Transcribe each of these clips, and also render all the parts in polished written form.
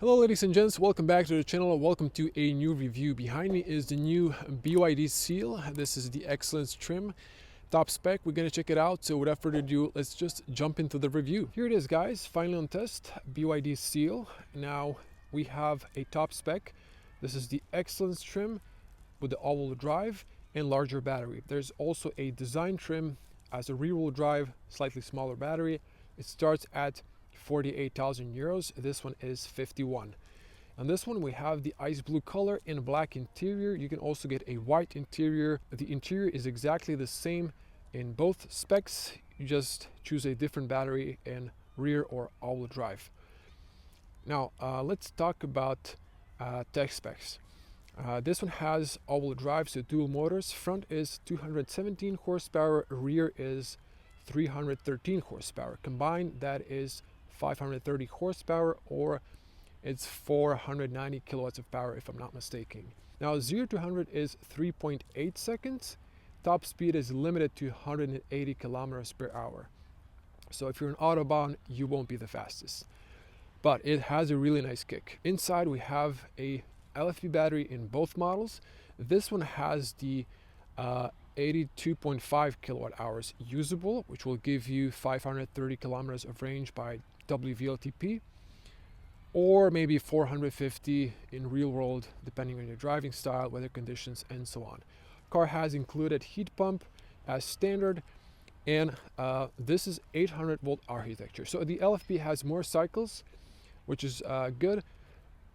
Hello ladies and gents, welcome back to the channel and welcome to a new review. Behind me is the new BYD Seal. This is the Excellence trim, top spec. We're gonna check it out, so without further ado, let's just jump into the review. Here it is guys, finally on test, BYD Seal. Now we have a top spec. This is the Excellence trim with the all-wheel drive and larger battery. There's also a design trim as a rear-wheel drive, slightly smaller battery. It starts at 48,000 euros. This one is 51. On this one we have the ice blue color and black interior. You can also get a white interior. The interior is exactly the same in both specs. You just choose a different battery in rear or all-wheel drive. Now let's talk about tech specs. This one has all-wheel drive, so dual motors. Front is 217 horsepower, rear is 313 horsepower. Combined, that is 530 horsepower, or it's 490 kilowatts of power if I'm not mistaken. Now 0 to 100 is 3.8 seconds. Top speed is limited to 180 kilometers per hour. So if you're on Autobahn, you won't be the fastest. But it has a really nice kick. Inside we have a LFP battery in both models. This one has the 82.5 kilowatt hours usable, which will give you 530 kilometers of range by WLTP, or maybe 450 in real world, depending on your driving style, weather conditions, and so on. Car has included heat pump as standard, and this is 800 volt architecture. So the LFP has more cycles, which is good,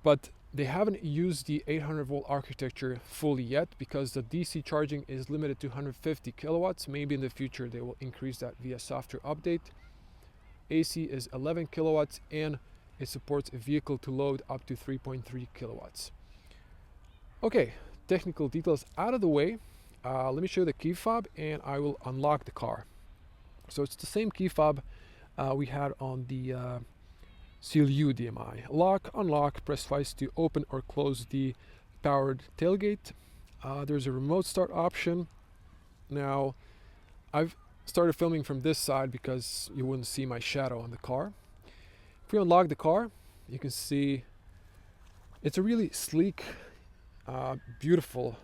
but they haven't used the 800 volt architecture fully yet because the DC charging is limited to 150 kilowatts. Maybe in the future they will increase that via software update. AC is 11 kilowatts and it supports a vehicle to load up to 3.3 kilowatts. Okay, technical details out of the way. Let me show you the key fob and I will unlock the car. So it's the same key fob we had on the Seal U DMI. Lock, unlock, press twice to open or close the powered tailgate. There's a remote start option. Now, I've started filming from this side because you wouldn't see my shadow on the car. If we unlock the car, you can see it's a really sleek, beautiful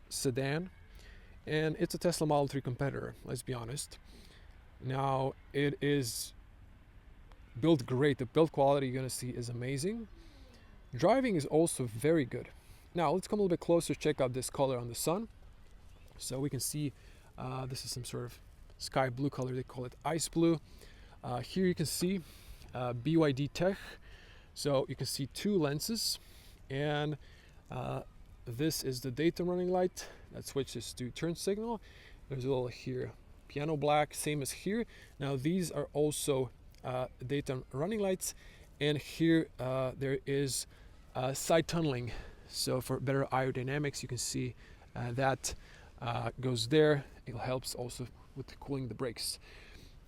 sedan, and it's a Tesla Model 3 competitor, let's be honest. Now, it is built great. The build quality you're gonna see is amazing. Driving is also very good. Now let's come a little bit closer, check out this color on the sun. So we can see this is some sort of sky blue color, they call it ice blue. Here you can see BYD tech. So you can see two lenses, and this is the daytime running light that switches to turn signal. There's a little here piano black, same as here. Now these are also daytime running lights, and here there is side tunneling, so for better aerodynamics you can see that goes there. It helps also with cooling the brakes.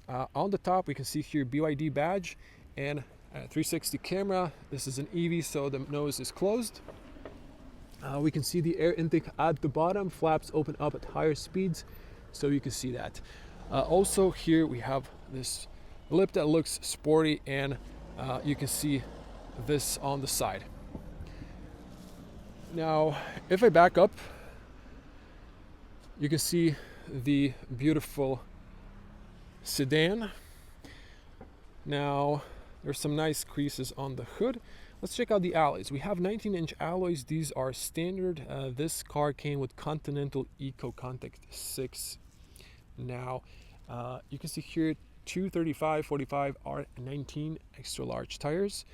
On the top we can see here BYD badge and 360 camera. This is an EV, so the nose is closed. We can see the air intake at the bottom, flaps open up at higher speeds, so you can see that. Also here we have this lip that looks sporty, and you can see this on the side. Now if I back up, you can see the beautiful sedan. Now there's some nice creases on the hood. Let's check out the alloys. We have 19-inch alloys. These are standard. This car came with Continental Eco Contact 6. Now you can see here 235/45 R19 extra large tires.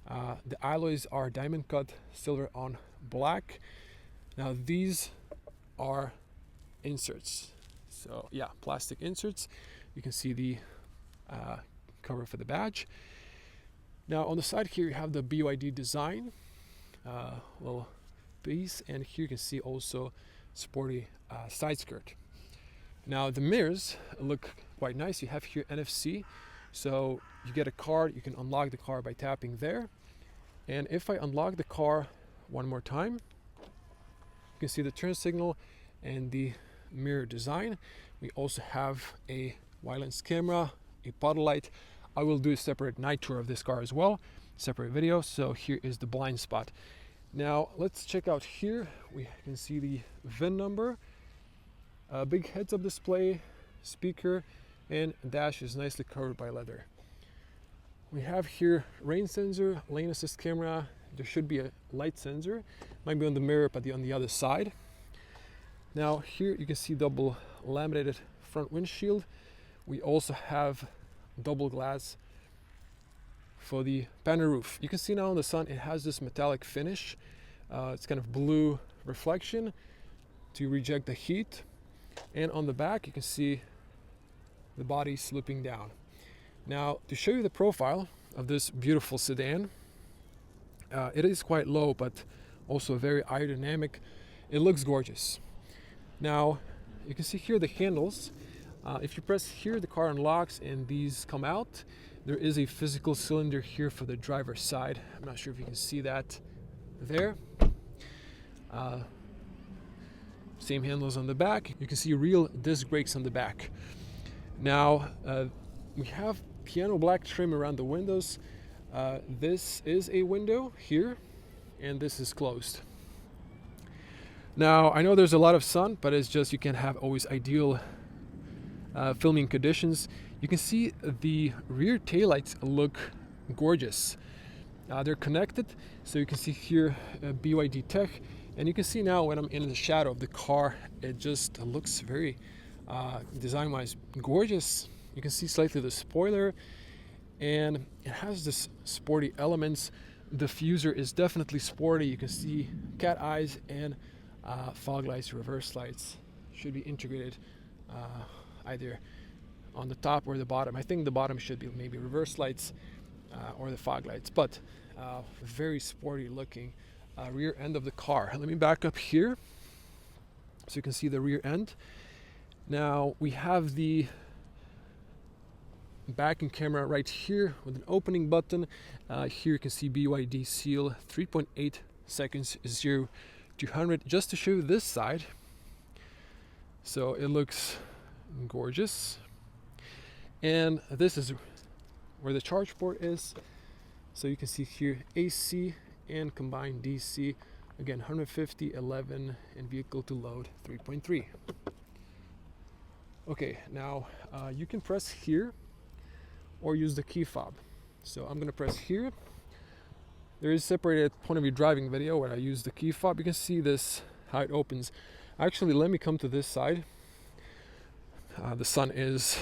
The alloys are diamond cut silver on black. Now these are inserts, so yeah, plastic inserts. You can see the cover for the badge. Now on the side here you have the BYD design little piece, and here you can see also sporty side skirt. Now the mirrors look quite nice. You have here NFC, so you get a card, you can unlock the car by tapping there. And if I unlock the car one more time, you can see the turn signal and the mirror design. We also have a wide lens camera, a puddle light. I will do a separate night tour of this car as well. separate video. So here is the blind spot. Now let's check out here. We can see the VIN number, big heads-up display, speaker, and dash is nicely covered by leather. We have here rain sensor, lane assist camera. There should be a light sensor, might be on the mirror, but on the other side. Now here you can see double laminated front windshield. We also have double glass for the panel roof. You can see now in the sun it has this metallic finish. It's kind of blue reflection to reject the heat. And on the back you can see the body slipping down. Now to show you the profile of this beautiful sedan, it is quite low but also very aerodynamic. It looks gorgeous. Now you can see here the handles. If you press here, the car unlocks and these come out. There is a physical cylinder here for the driver's side. I'm not sure if you can see that there. Same handles on the back. You can see real disc brakes on the back. Now we have piano black trim around the windows. This is a window here and this is closed. Now I know there's a lot of sun, but it's just you can't have always ideal filming conditions. You can see the rear taillights look gorgeous. They're connected, so you can see here BYD Tech, and you can see now when I'm in the shadow of the car, it just looks very design-wise gorgeous. You can see slightly the spoiler, and it has this sporty elements. The diffuser is definitely sporty. You can see cat eyes and fog lights, reverse lights should be integrated either on the top or the bottom. I think the bottom should be maybe reverse lights or the fog lights, but very sporty looking rear end of the car. Let me back up here so you can see the rear end. Now we have the backing camera right here with an opening button. Here you can see BYD Seal 3.8 seconds 0 to 100, just to show you this side. So it looks gorgeous, and this is where the charge port is. So you can see here AC and combined DC, again 150, 11, and vehicle to load 3.3. Okay, now you can press here or use the key fob. So I'm gonna press here. There is separated point of view driving video where I use the key fob. You can see this, how it opens. Actually, let me come to this side. The sun is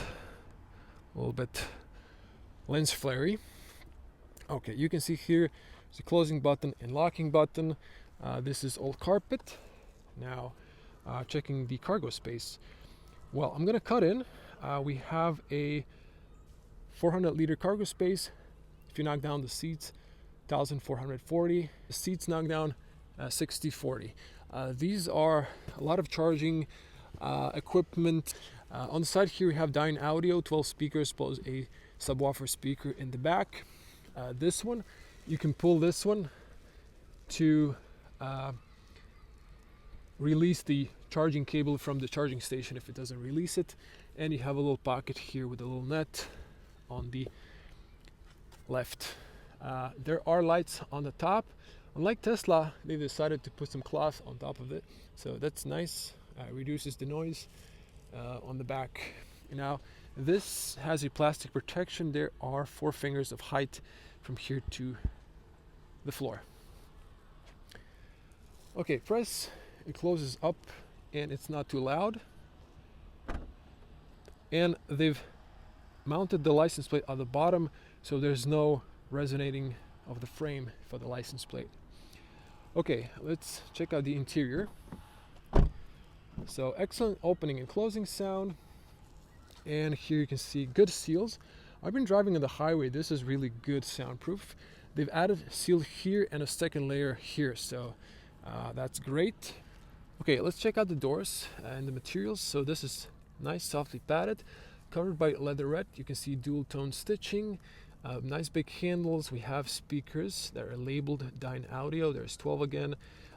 a little bit lens flary. Okay, you can see here there's a closing button and locking button. This is all carpet. Now checking the cargo space. Well, I'm gonna cut in. We have a 400-liter cargo space. If you knock down the seats, 1,440. The seats knock down 60/40. These are a lot of charging equipment. On the side here we have Dyne Audio, 12 speakers plus a subwoofer speaker in the back. This one, you can pull this one to release the charging cable from the charging station if it doesn't release it. And you have a little pocket here with a little net on the left. There are lights on the top. Unlike Tesla, they decided to put some cloth on top of it, so that's nice. Reduces the noise on the back. Now this has a plastic protection. There are 4 fingers of height from here to the floor. Okay, press, it closes up and it's not too loud. And they've mounted the license plate at the bottom, so there's no resonating of the frame for the license plate. Okay, let's check out the interior. So excellent opening and closing sound, and here you can see good seals. I've been driving on the highway. This is really good soundproof. They've added seal here and a second layer here, so that's great. Okay, let's check out the doors and the materials. So this is nice, softly padded, covered by leatherette. You can see dual tone stitching, nice big handles. We have speakers that are labeled Dyne Audio. There's 12 again.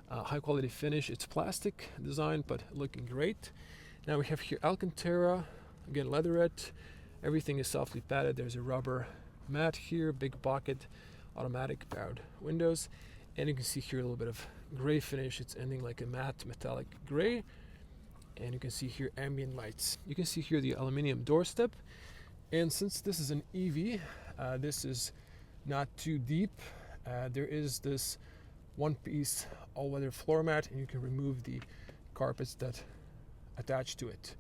High quality finish. It's plastic design, but looking great. Now we have here Alcantara, again leatherette. Everything is softly padded. There's a rubber mat here, big pocket automatic powered windows. And you can see here a little bit of gray finish. It's ending like a matte metallic gray. And you can see here ambient lights. You can see here the aluminum doorstep. And since this is an EV, this is not too deep. There is this one-piece all-weather floor mat, and you can remove the carpets that attach to it.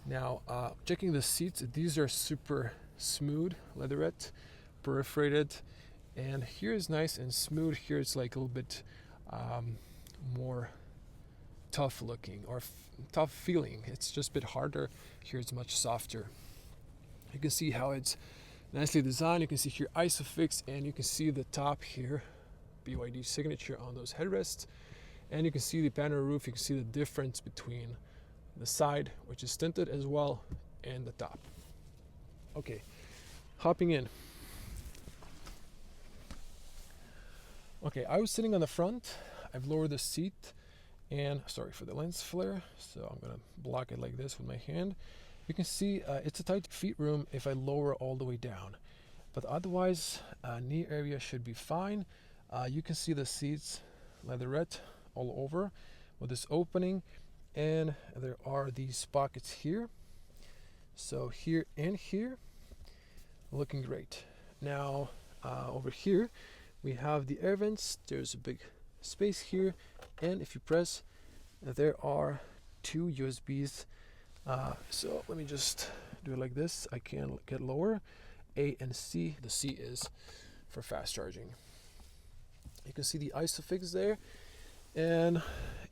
Now, checking the seats, these are super smooth, leatherette, perforated, and here is nice and smooth. Here it's like a little bit more tough looking or tough feeling. It's just a bit harder. Here it's much softer. You can see how it's nicely designed. You can see here ISOFIX, and you can see the top here, BYD signature on those headrests. And you can see the panoramic roof. You can see the difference between the side, which is tinted as well, and the top. Okay, hopping in. Okay, I was sitting on the front. I've lowered the seat, and sorry for the lens flare, so I'm gonna block it like this with my hand. You can see it's a tight feet room if I lower all the way down, but otherwise knee area should be fine. You can see the seats leatherette all over with this opening, and there are these pockets here, so here and here, looking great. Now over here we have the air vents. There's a big space here, and if you press, there are 2 USBs. So let me just do it like this. I can get lower, A and C. The C is for fast charging. You can see the ISOFIX there, and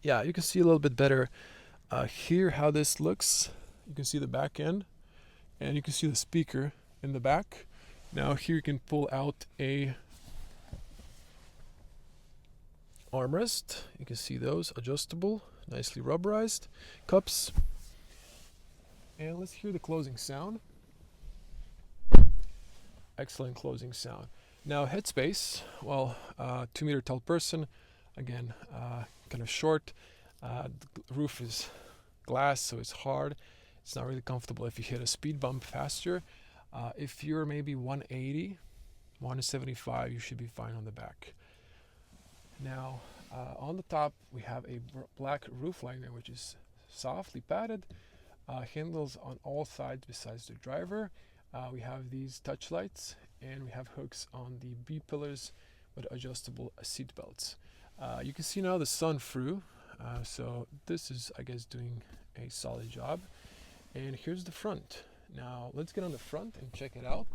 yeah, you can see a little bit better here how this looks. You can see the back end, and you can see the speaker in the back. Now here you can pull out a armrest. You can see those adjustable, nicely rubberized cups. And let's hear the closing sound. Excellent closing sound. Now headspace, well, 2 meter tall person, again, kind of short. The roof is glass, so it's hard. It's not really comfortable if you hit a speed bump faster. If you're maybe 180, 175, you should be fine on the back. Now, on the top, we have a black roof liner, which is softly padded. Handles on all sides besides the driver. We have these touch lights, and we have hooks on the B pillars with adjustable seat belts. You can see now the sun through, so this is, I guess, doing a solid job. And here's the front. Now let's get on the front and check it out.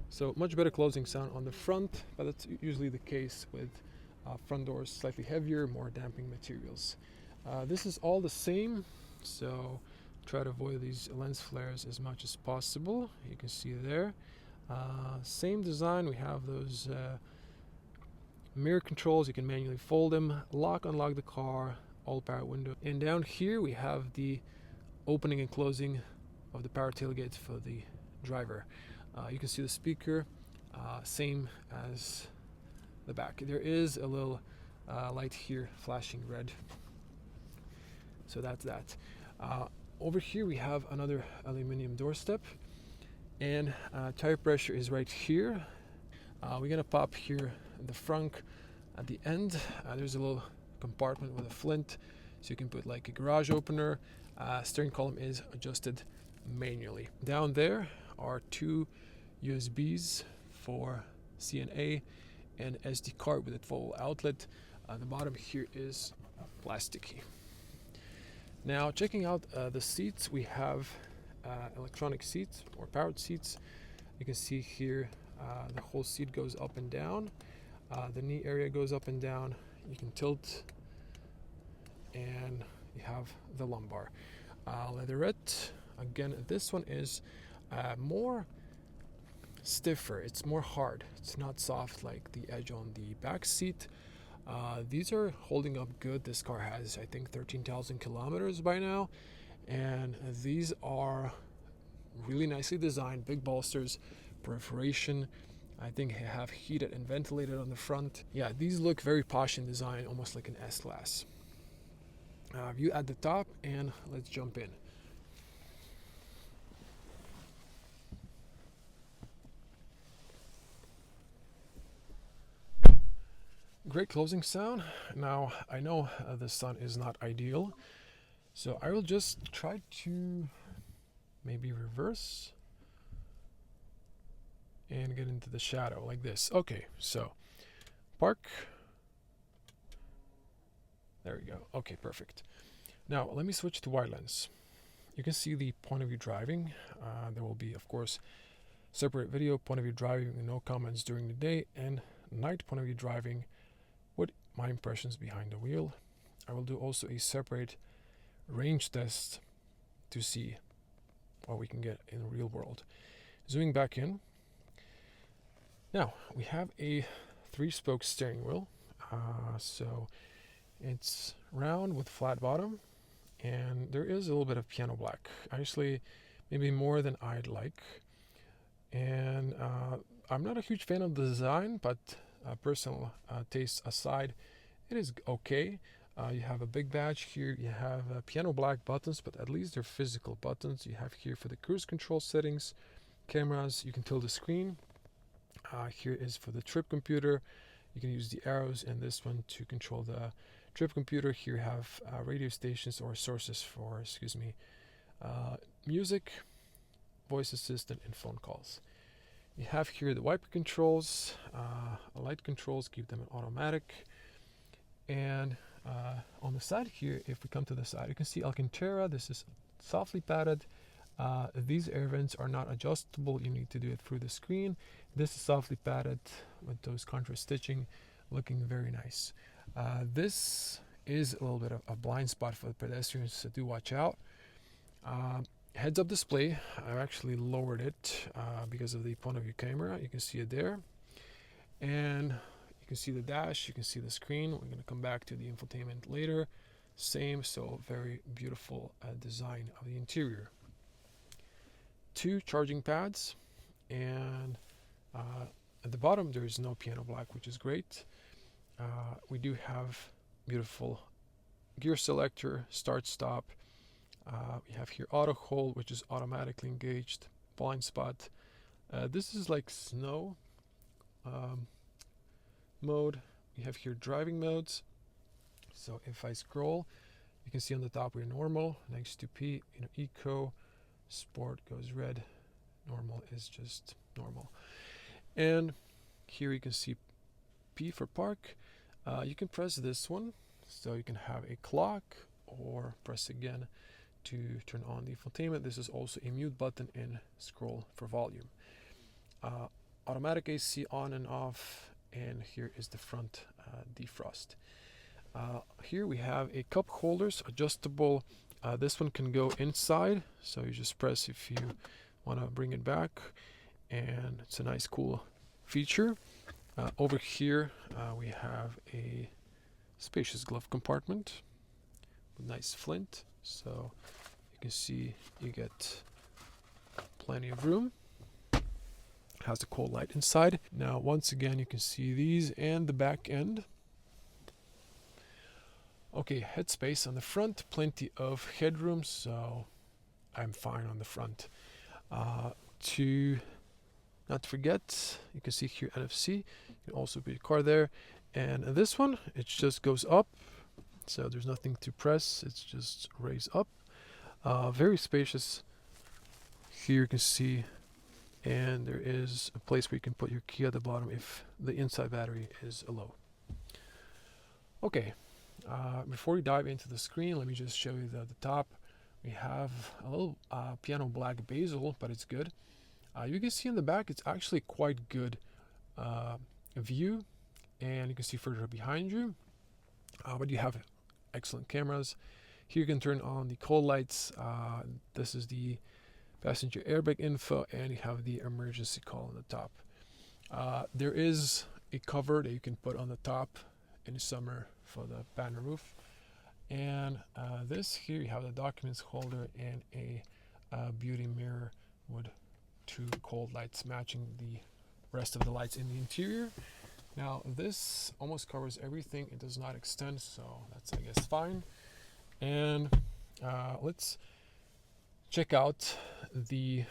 So much better closing sound on the front, but that's usually the case with front doors slightly heavier, more damping materials. This is all the same, so try to avoid these lens flares as much as possible. You can see there. Same design, we have those mirror controls. You can manually fold them, lock, unlock the car, all power window. And down here we have the opening and closing of the power tailgate for the driver. You can see the speaker, same as the back. There is a little light here flashing red, so that's that. Over here we have another aluminum doorstep, and tire pressure is right here. We're gonna pop here the frunk at the end. There's a little compartment with a flint, so you can put like a garage opener. Steering column is adjusted manually. Down there are 2 USBs for CNA and SD card with a 12-volt outlet. The bottom here is plasticky. Now checking out the seats, we have electronic seats or powered seats. You can see here the whole seat goes up and down. The knee area goes up and down. You can tilt, and you have the lumbar. Leatherette. Again, this one is more stiffer. It's more hard. It's not soft like the edge on the back seat. These are holding up good. This car has, I think, 13,000 kilometers by now, and these are really nicely designed. Big bolsters, perforation. I think have heated and ventilated on the front. Yeah, these look very posh in design, almost like an S-Class. view at the top, and let's jump in. Great closing sound. Now I know the sun is not ideal, so I will just try to maybe reverse and get into the shadow like this. Okay, so park. There we go. Okay, perfect. Now let me switch to wide lens. You can see the point of view driving. There will be, of course, separate video point of view driving, no comments during the day, and night point of view driving with my impressions behind the wheel. I will do also a separate range test to see what we can get in the real world. Zooming back in. Now we have a 3-spoke steering wheel. So it's round with flat bottom, and there is a little bit of piano black. Actually, maybe more than I'd like. And I'm not a huge fan of the design, but personal taste aside, it is okay. You have a big badge here. You have piano black buttons, but at least they're physical buttons. You have here for the cruise control settings, cameras. You can tilt the screen. Here is for the trip computer. You can use the arrows and this one to control the trip computer. Here you have radio stations or sources for, music, voice assistant, and phone calls. You have here the wiper controls, light controls, keep them in automatic. And on the side here, if we come to the side, you can see Alcantara. This is softly padded. These air vents are not adjustable. You need to do it through the screen. This is softly padded with those contrast stitching, looking very nice. This is a little bit of a blind spot for the pedestrians, so do watch out. Heads-up display, I've actually lowered it because of the point of view camera. You can see it there. And you can see the dash, you can see the screen. We're going to come back to the infotainment later. Same, so very beautiful design of the interior. 2 charging pads, and at the bottom there is no piano black, which is great. We do have beautiful gear selector, start stop. We have here auto hold, which is automatically engaged, blind spot. This is like snow mode. We have here driving modes. So if I scroll, you can see on the top we're normal, next to P, eco, sport goes red, normal is just normal. And here you can see P for park. You can press this one, so you can have a clock, or press again to turn on the infotainment. This is also a mute button, and scroll for volume. Automatic AC on and off, and here is the front defrost. Here we have a cup holders, adjustable. This one can go inside, so you just press if you want to bring it back, and it's a nice cool feature. Over here we have a spacious glove compartment with nice flint, so you can see you get plenty of room. Has a cold light inside. Now once again you can see these and the back end. Okay, headspace on the front, plenty of headroom, so I'm fine on the front. Not to forget, you can see here NFC. You can also put your car there. And this one, it just goes up, so there's nothing to press. It's just raise up. Very spacious. Here you can see, and there is a place where you can put your key at the bottom if the inside battery is low. Okay. Before we dive into the screen, let me just show you the top. We have a little piano black bezel, but it's good. You can see in the back, it's actually quite good view, and you can see further behind you. But you have excellent cameras. Here you can turn on the cold lights. This is the passenger airbag info, and you have the emergency call on the top. There is a cover that you can put on the top in the summer for the banner roof. And this here, you have the documents holder and a beauty mirror with 2 cold lights matching the rest of the lights in the interior. Now this almost covers everything. It does not extend, so that's, I guess, fine. And let's check out the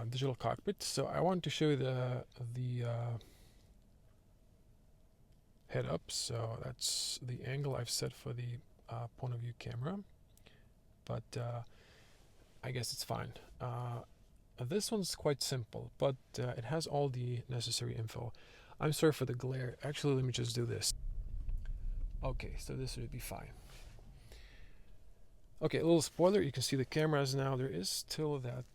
digital cockpit. So I want to show you the head up. So that's the angle I've set for the point of view camera, but I guess it's fine. This one's quite simple, but it has all the necessary info. I'm sorry for the glare. Actually, let me just do this. Okay, so this would be fine. Okay, a little spoiler, you can see the cameras now. There is still that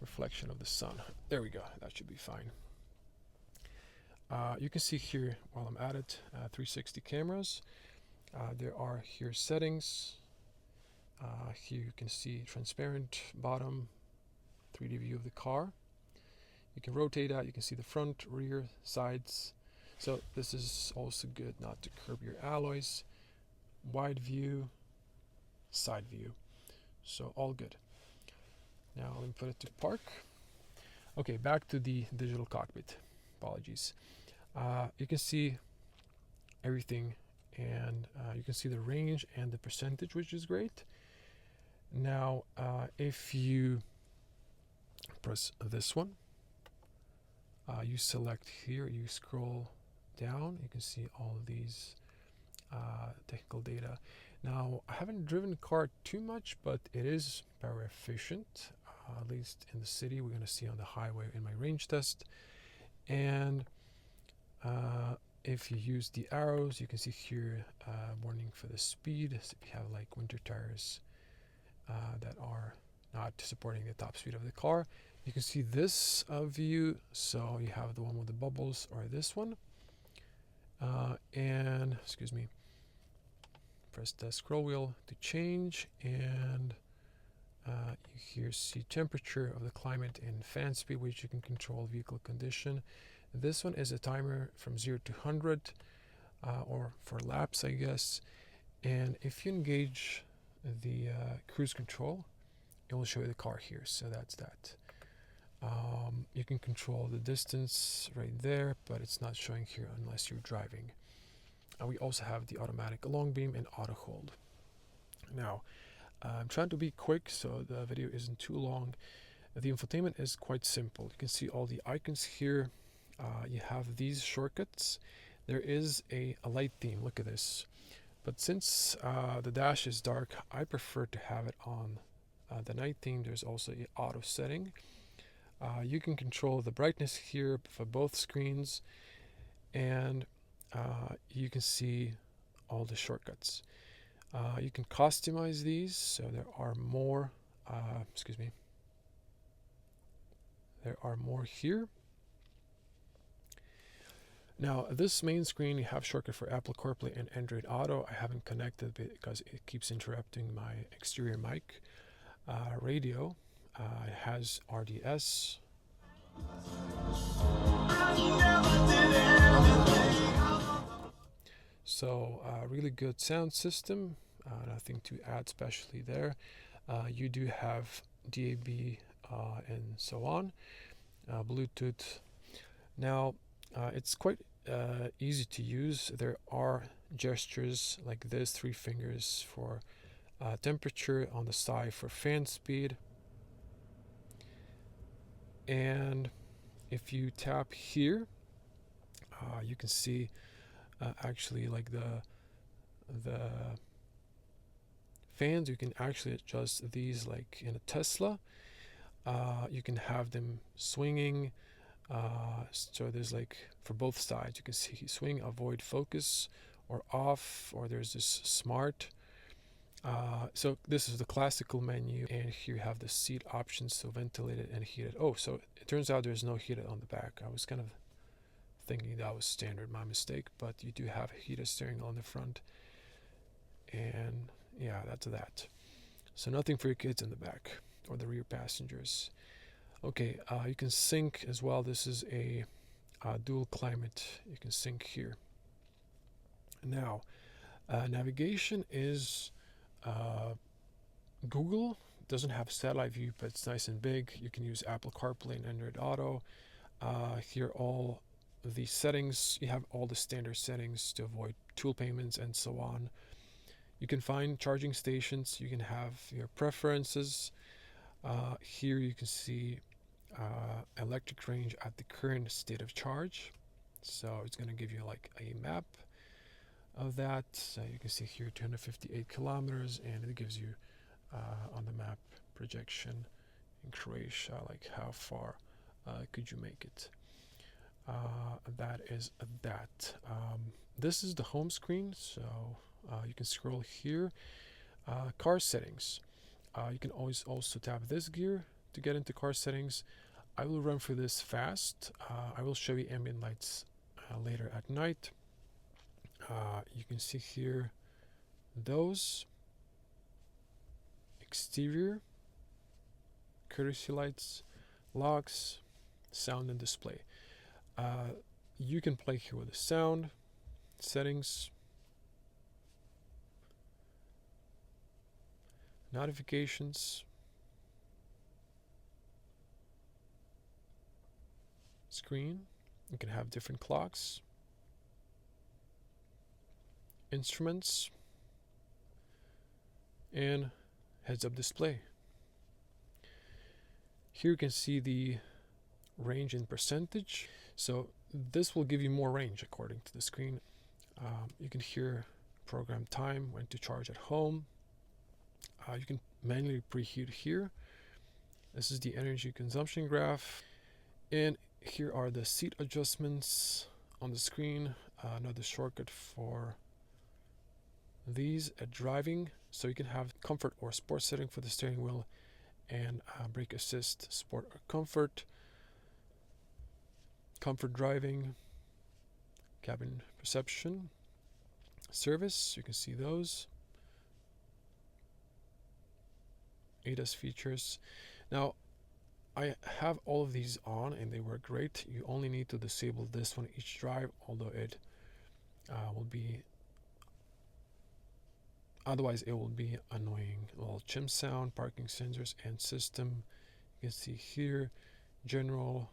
reflection of the sun. There we go, that should be fine. You can see here, while I'm at it, 360 cameras. There are here settings. Here you can see transparent bottom, 3D view of the car. You can rotate out, you can see the front, rear, sides. So this is also good not to curb your alloys. Wide view, side view. So all good. Now let me put it to park. Okay, back to the digital cockpit. Apologies. You can see everything, and you can see the range and the percentage, which is great. Now, if you press this one, you select here, you scroll down, you can see all of these technical data. Now, I haven't driven the car too much, but it is power efficient, at least in the city. We're going to see on the highway in my range test. And if you use the arrows, you can see here warning for the speed. So if you have like winter tires that are not supporting the top speed of the car, you can see this view. So you have the one with the bubbles or this one. And excuse me, press the scroll wheel to change, and you here see temperature of the climate and fan speed, which you can control vehicle condition. This one is a timer from 0 to 100 or for laps, I guess. And if you engage the cruise control, it will show you the car here. So that's that. You can control the distance right there, but it's not showing here unless you're driving. And we also have the automatic long beam and auto hold. Now, I'm trying to be quick so the video isn't too long. The infotainment is quite simple. You can see all the icons here. You have these shortcuts. There is a light theme. Look at this. But since the dash is dark, I prefer to have it on the night theme. There's also an auto setting. You can control the brightness here for both screens, and you can see all the shortcuts. You can customize these, so there are more. There are more here. Now, this main screen, you have shortcut for Apple CarPlay and Android Auto. I haven't connected because it keeps interrupting my exterior mic. Radio, it has RDS. So, really good sound system. Nothing to add specially there. You do have DAB and so on. Bluetooth. Now, it's quite easy to use. There are gestures like this, 3 fingers for temperature, on the side for fan speed. And if you tap here, you can see actually like the fans. You can actually adjust these like in a Tesla. You can have them swinging. So there's like for both sides, you can see swing, avoid, focus, or off, or there's this smart. So this is the classical menu, and here you have the seat options, so ventilated and heated. Oh, so it turns out there's no heated on the back. I was kind of thinking that was standard, my mistake, but you do have a heated steering wheel on the front. And yeah, that's that. So nothing for your kids in the back or the rear passengers. Okay, you can sync as well. This is a dual climate. You can sync here. Now, navigation is Google. Doesn't have satellite view, but it's nice and big. You can use Apple CarPlay and Android Auto. Here all the settings, you have all the standard settings to avoid tool payments and so on. You can find charging stations. You can have your preferences. Here you can see electric range at the current state of charge. So it's going to give you like a map of that. You can see here 258 kilometers, and it gives you on the map projection in Croatia, like how far could you make it. That is that. This is the home screen, so you can scroll here. Car settings. You can always also tap this gear to get into car settings. I will run through this fast. I will show you ambient lights later at night. You can see here those exterior, courtesy lights, locks, sound and display. You can play here with the sound settings, notifications, screen. You can have different clocks, instruments, and heads-up display. Here you can see the range in percentage. So this will give you more range according to the screen. You can hear program time, when to charge at home. You can manually preheat here. This is the energy consumption graph. And here are the seat adjustments on the screen. Another shortcut for these at driving. So you can have comfort or sport setting for the steering wheel, and brake assist, sport or comfort. Comfort driving, cabin perception, service, you can see those. ADAS features. Now, I have all of these on and they work great. You only need to disable this one each drive, although it will be, otherwise it will be annoying. A little chim sound, parking sensors and system. You can see here, general,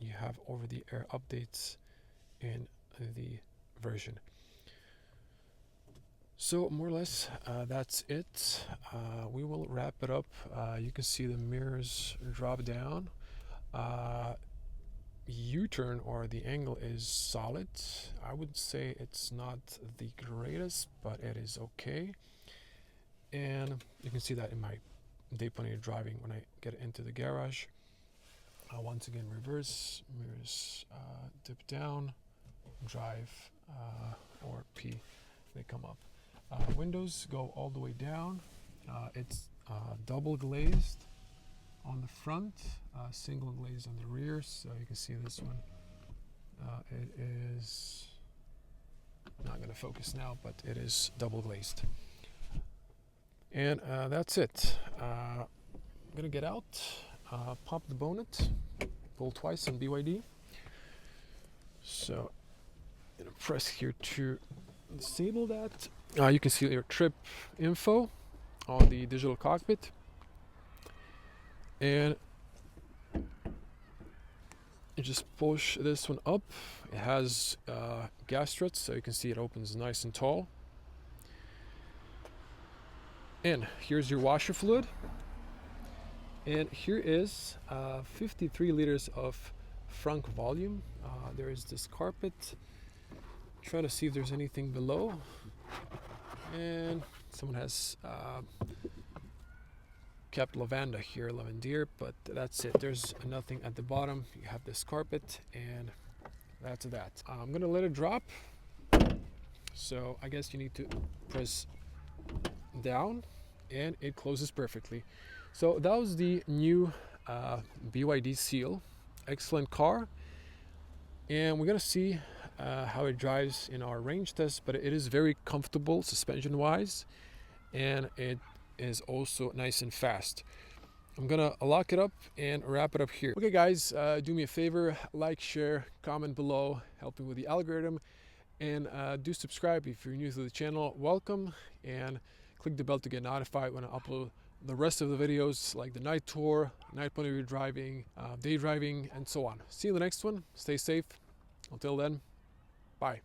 you have over-the-air updates in the version. So more or less that's it. We will wrap it up. You can see the mirrors drop down. U-turn, or the angle, is solid. I would say it's not the greatest, but it is okay. And you can see that in my day plenty driving when I get into the garage. Once again, reverse, mirrors dip down, drive, or P, they come up. Windows go all the way down. It's double glazed on the front, single glazed on the rear. So you can see this one. It is not going to focus now, but it is double glazed. And that's it. I'm going to get out. Pop the bonnet, pull twice on BYD. So I'm going to press here to disable that. You can see your trip info on the digital cockpit. And you just push this one up. It has gas struts, so you can see it opens nice and tall. And here's your washer fluid. And here is 53 liters of Frunk volume. There is this carpet. Try to see if there's anything below. And someone has kept lavanda here, lavendier, but that's it. There's nothing at the bottom. You have this carpet, and that's that. I'm gonna let it drop. So I guess you need to press down, and it closes perfectly. So that was the new BYD Seal. Excellent car. And we're going to see how it drives in our range test, but it is very comfortable suspension wise, and it is also nice and fast. I'm going to lock it up and wrap it up here. Okay guys, do me a favor, like, share, comment below, help me with the algorithm, and do subscribe if you're new to the channel. Welcome, and click the bell to get notified when I upload the rest of the videos, like the night tour, night plenary driving, day driving, and so on. See you in the next one. Stay safe. Until then, bye.